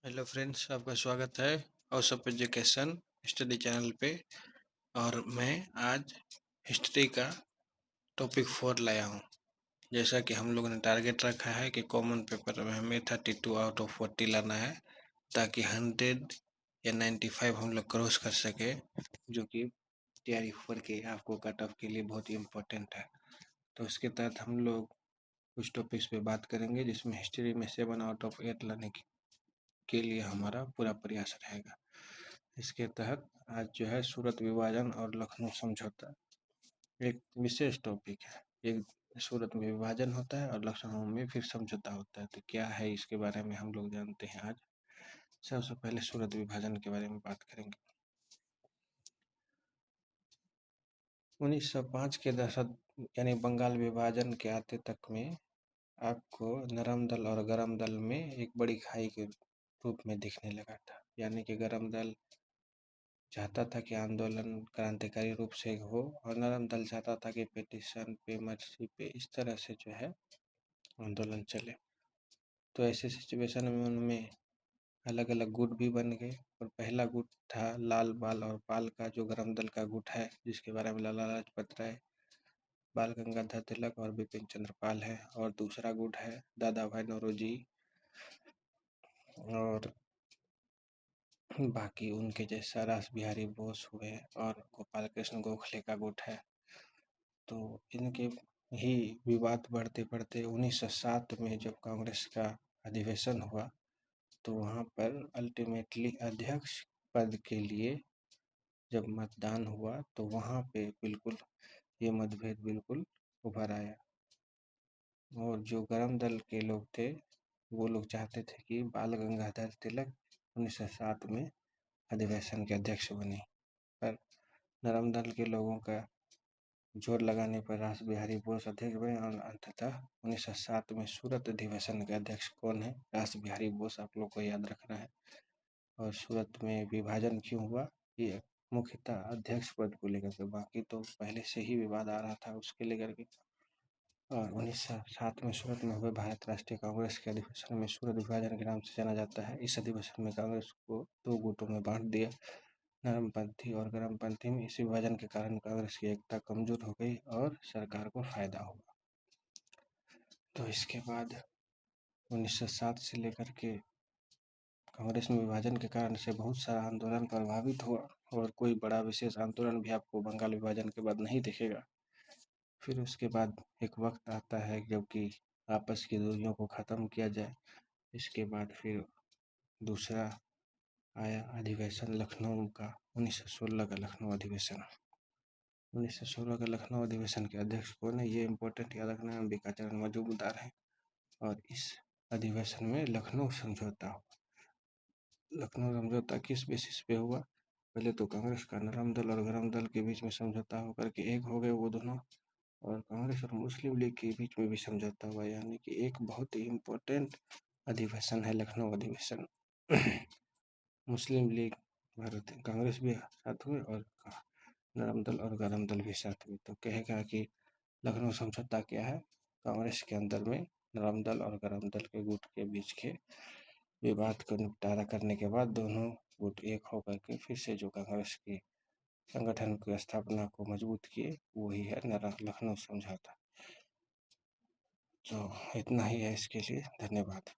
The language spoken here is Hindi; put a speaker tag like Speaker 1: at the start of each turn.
Speaker 1: हेलो फ्रेंड्स, आपका स्वागत है house of education study channel पे। और मैं आज हिस्ट्री का टॉपिक 4 लाया हूँ। जैसा कि हम लोगों ने टारगेट रखा है कि कॉमन पेपर में हमें 32 आउट ऑफ 40 लाना है, ताकि 100 या 95 हम लोग क्रॉस कर सके, जो कि तैयारी फोर के आपको कट ऑफ के लिए बहुत ही इम्पोर्टेंट है। तो उसके तहत हम लोग कुछ टॉपिक्स पे बात करेंगे, जिसमें हिस्ट्री में 7 आउट ऑफ 8 लाने के लिए हमारा पूरा प्रयास रहेगा। इसके तहत आज जो है सूरत विभाजन और लखनऊ समझौता एक विशेष टॉपिक है। एक सूरत में विभाजन होता है और लखनऊ में फिर समझौता होता है, तो क्या है इसके बारे में हम लोग जानते हैं आज। सबसे पहले सूरत विभाजन के बारे में बात करेंगे। 1905 के दशक यानी बंगाल विभाजन के आते तक में आपको नरम दल और गरम दल में एक बड़ी खाई के रूप में दिखने लगा था। यानी कि गरम दल चाहता था कि आंदोलन क्रांतिकारी रूप से हो, और नरम दल चाहता था कि पिटीशन पे, मर्सी पे, इस तरह से जो है आंदोलन चले। तो ऐसे सिचुएशन में उनमें अलग अलग गुट भी बन गए। और पहला गुट था लाल बाल और पाल का, जो गरम दल का गुट है, जिसके बारे में लाला लाजपत राय, बाल गंगाधर तिलक और बिपिन चंद्र पाल है। और दूसरा गुट है दादा भाई नौरोजी और बाकी उनके जैसा रास बिहारी बोस हुए, और गोपाल कृष्ण गोखले का गुट है। तो इनके ही विवाद बढ़ते बढ़ते 1907 में जब कांग्रेस का अधिवेशन हुआ, तो वहाँ पर अल्टीमेटली अध्यक्ष पद के लिए जब मतदान हुआ, तो वहाँ पे बिल्कुल ये मतभेद बिल्कुल उभर आया। और जो गरम दल के लोग थे, वो लोग चाहते थे कि बाल गंगाधर तिलक 1907 में अधिवेशन के अध्यक्ष बने, पर नरम दल के लोगों का जोर लगाने पर रास बिहारी बोस अध्यक्ष बने। और अंततः 1907 में सूरत अधिवेशन के अध्यक्ष कौन है? रास बिहारी बोस, आप लोग को याद रखना है। और सूरत में विभाजन क्यों हुआ? ये मुख्यतः अध्यक्ष पद को लेकर के, बाकी तो पहले से ही विवाद आ रहा था उसके लेकर के। और 1907 में सूरत में हुए भारत राष्ट्रीय कांग्रेस के अधिवेशन में सूरत विभाजन के नाम से जाना जाता है। इस अधिवेशन में कांग्रेस को 2 गुटों में बांट दिया, नरमपंथी और गरमपंथी में। इस विभाजन के कारण कांग्रेस की एकता कमजोर हो गई और सरकार को फायदा हुआ। तो इसके बाद 1907 से लेकर के कांग्रेस में विभाजन के कारण से बहुत सारा आंदोलन प्रभावित हुआ, और कोई बड़ा विशेष आंदोलन भी आपको बंगाल विभाजन के बाद नहीं दिखेगा। फिर उसके बाद एक वक्त आता है जबकि आपस की दूरियों को ख़त्म किया जाए। इसके बाद फिर दूसरा आया अधिवेशन लखनऊ का, 1916 का लखनऊ अधिवेशन। 1916 का लखनऊ अधिवेशन के अध्यक्ष कौन है? ये इम्पोर्टेंट याद रखना है, अंबिकाचरण मजूमदार हैं। और इस अधिवेशन में लखनऊ समझौता हुआ। लखनऊ समझौता किस बेसिस पे हुआ? पहले तो कांग्रेस का नरम दल और गरम दल के बीच में समझौता होकर के एक हो गए वो दोनों, और कांग्रेस और मुस्लिम लीग के बीच में भी समझौता हुआ। यानी कि एक बहुत ही इम्पोर्टेंट अधिवेशन है लखनऊ अधिवेशन। मुस्लिम लीग, भारत कांग्रेस भी साथ हुए, और नरम दल और गरम दल भी साथ हुए। तो कहेगा कि लखनऊ समझौता क्या है? कांग्रेस के अंदर में नरम दल और गरम दल के गुट के बीच के विवाद को निपटारा करने के बाद दोनों गुट एक होकर के फिर से जो कांग्रेस की संगठन की स्थापना को मजबूत किए, वही है लखनऊ समझौता। तो इतना ही है इसके लिए, धन्यवाद।